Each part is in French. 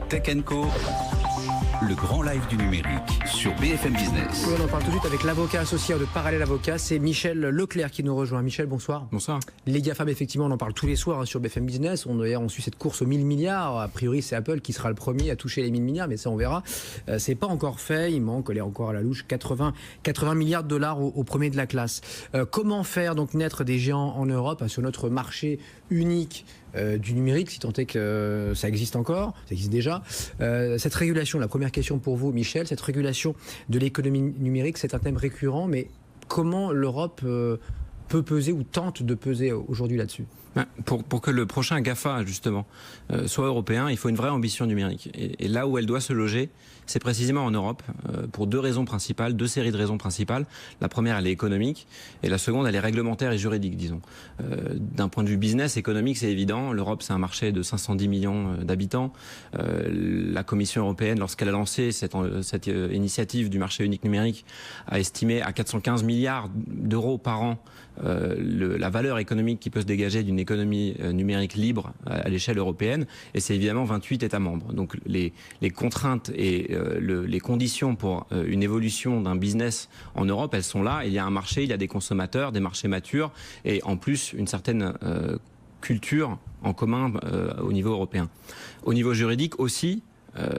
Tech Co, le grand live du numérique sur BFM Business. Oui, on en parle tout de suite avec l'avocat associé de Parallèle Avocat, c'est Michel Leclerc qui nous rejoint. Michel, bonsoir. Bonsoir. Les GAFAM, effectivement, on en parle tous les soirs sur BFM Business. On suit cette course aux 1000 milliards. A priori, c'est Apple qui sera le premier à toucher les 1000 milliards, mais ça, on verra. C'est pas encore fait. Il manque, elle est encore à la louche, 80 milliards de dollars au premier de la classe. Comment faire donc naître des géants en Europe sur notre marché unique du numérique, si tant est que ça existe encore, ça existe déjà. Cette régulation, la première question pour vous, Michel, cette régulation de l'économie numérique, c'est un thème récurrent, mais comment l'Europe peut peser ou tente de peser aujourd'hui là-dessus ? Pour que le prochain GAFA, justement, soit européen, il faut une vraie ambition numérique. Et là où elle doit se loger, c'est précisément en Europe, pour deux séries de raisons principales. La première, elle est économique, et la seconde, elle est réglementaire et juridique, disons. D'un point de vue business, économique, c'est évident. L'Europe, c'est un marché de 510 millions d'habitants. La Commission européenne, lorsqu'elle a lancé cette initiative du marché unique numérique, a estimé à 415 milliards d'euros par an la valeur économique qui peut se dégager d'une économie numérique libre à l'échelle européenne, et c'est évidemment 28 États membres. Donc les contraintes et les conditions pour une évolution d'un business en Europe, elles sont là. Il y a un marché, il y a des consommateurs, des marchés matures, et en plus une certaine culture en commun au niveau européen. Au niveau juridique aussi,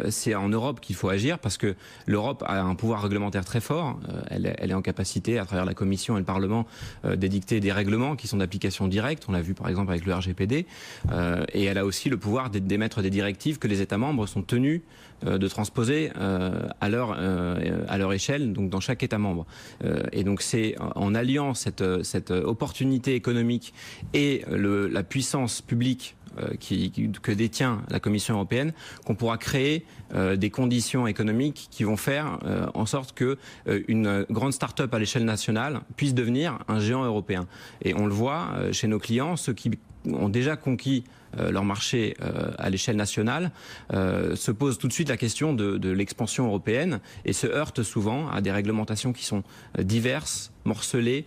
c'est en Europe qu'il faut agir parce que l'Europe a un pouvoir réglementaire très fort. Elle est en capacité, à travers la Commission et le Parlement, d'édicter des règlements qui sont d'application directe. On l'a vu par exemple avec le RGPD. Et elle a aussi le pouvoir d'émettre des directives que les États membres sont tenus de transposer à leur échelle, donc dans chaque État membre. Et donc c'est en alliant cette opportunité économique et la puissance publique que détient la Commission européenne, qu'on pourra créer des conditions économiques qui vont faire en sorte que une grande start-up à l'échelle nationale puisse devenir un géant européen. Et on le voit chez nos clients, ceux qui ont déjà conquis leur marché à l'échelle nationale, se pose tout de suite la question de l'expansion européenne et se heurte souvent à des réglementations qui sont diverses, morcelées,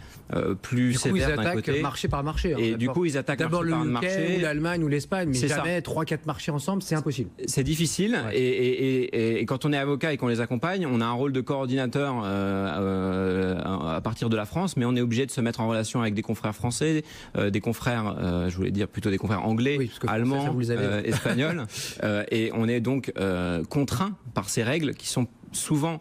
plus sévères d'un côté. Marché par marché. Et du coup, ils attaquent d'abord marché par marché. D'abord le UK ou l'Allemagne ou l'Espagne, mais jamais 3-4 marchés ensemble, c'est impossible. C'est difficile, ouais. Et quand on est avocat et qu'on les accompagne, on a un rôle de coordinateur à partir de la France, mais on est obligé de se mettre en relation avec des confrères français, des confrères, je voulais dire plutôt des confrères anglais, oui, allemands, espagnols, et on est donc contraint par ces règles qui sont souvent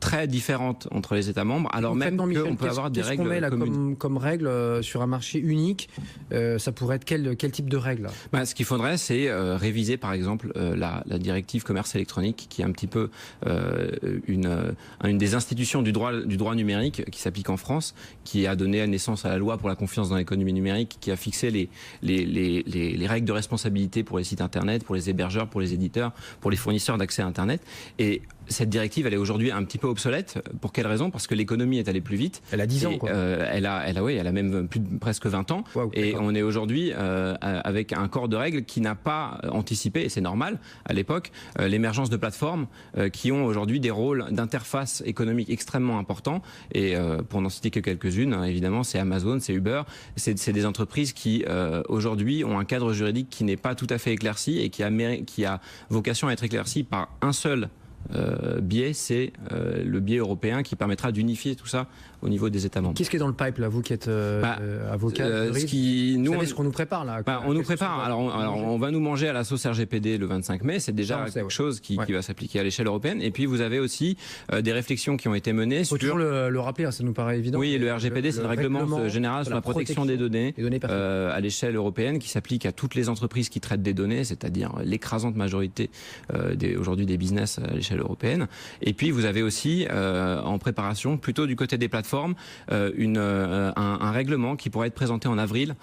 très différentes entre les États membres, alors même qu'on peut avoir des règles communes. Comme règle sur un marché unique, ça pourrait être quel type de règle ? Ce qu'il faudrait, c'est réviser par exemple la directive commerce électronique, qui est un petit peu une des institutions du droit numérique qui s'applique en France, qui a donné naissance à la loi pour la confiance dans l'économie numérique, qui a fixé les règles de responsabilité pour les sites internet, pour les hébergeurs, pour les éditeurs, pour les fournisseurs d'accès à internet. Et cette directive, elle est aujourd'hui un petit peu obsolète. Pour quelle raison ? Parce que l'économie est allée plus vite. Elle a 10 ans, quoi. Elle a même presque 20 ans. Wow, et on est aujourd'hui avec un corps de règles qui n'a pas anticipé, et c'est normal, à l'époque, l'émergence de plateformes qui ont aujourd'hui des rôles d'interface économique extrêmement importants. Et pour n'en citer que quelques-unes, évidemment, c'est Amazon, c'est Uber. C'est des entreprises qui, aujourd'hui, ont un cadre juridique qui n'est pas tout à fait éclairci et qui a vocation à être éclairci par un seul biais, c'est le biais européen qui permettra d'unifier tout ça au niveau des États membres. Qu'est-ce qui est dans le pipe là, vous qui êtes avocat, ce qu'on nous prépare là. On nous prépare. Alors on va nous manger à la sauce RGPD le 25 mai. C'est déjà quelque chose qui va s'appliquer à l'échelle européenne. Et puis vous avez aussi des réflexions qui ont été menées sur. Faut toujours le rappeler, ça nous paraît évident. Oui, le RGPD, c'est le règlement général sur la protection des données à l'échelle européenne, qui s'applique à toutes les entreprises qui traitent des données, c'est-à-dire l'écrasante majorité aujourd'hui des business à l'échelle européenne. Et puis vous avez aussi en préparation, plutôt du côté des plateformes, un règlement qui pourrait être présenté en avril,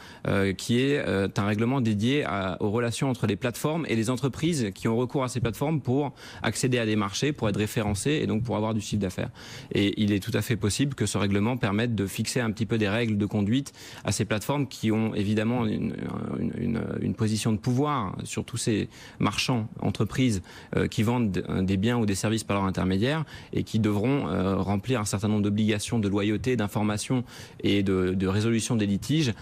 qui est un règlement dédié aux relations entre les plateformes et les entreprises qui ont recours à ces plateformes pour accéder à des marchés, pour être référencés et donc pour avoir du chiffre d'affaires. Et il est tout à fait possible que ce règlement permette de fixer un petit peu des règles de conduite à ces plateformes qui ont évidemment une position de pouvoir sur tous ces marchands, entreprises qui vendent des biens biens ou des services par leur intermédiaire et qui devront remplir un certain nombre d'obligations de loyauté, d'information et de résolution des litiges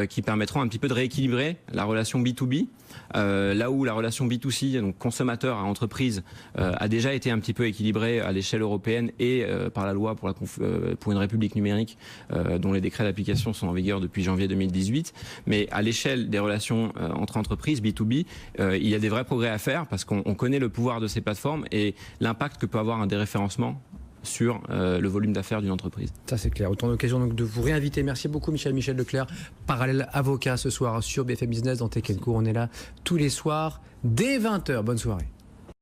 qui permettront un petit peu de rééquilibrer la relation B2B. Là où la relation B2C, donc consommateur à entreprise, a déjà été un petit peu équilibrée à l'échelle européenne et par la loi pour une république numérique dont les décrets d'application sont en vigueur depuis janvier 2018. Mais à l'échelle des relations entre entreprises B2B, il y a des vrais progrès à faire parce qu'on connaît le pouvoir de ces plateformes et l'impact que peut avoir un déréférencement sur le volume d'affaires d'une entreprise. Ça c'est clair. Autant d'occasions donc de vous réinviter. Merci beaucoup Michel Leclerc, parallèle avocat ce soir sur BFM Business dans Tech & Co. On est là tous les soirs dès 20h. Bonne soirée.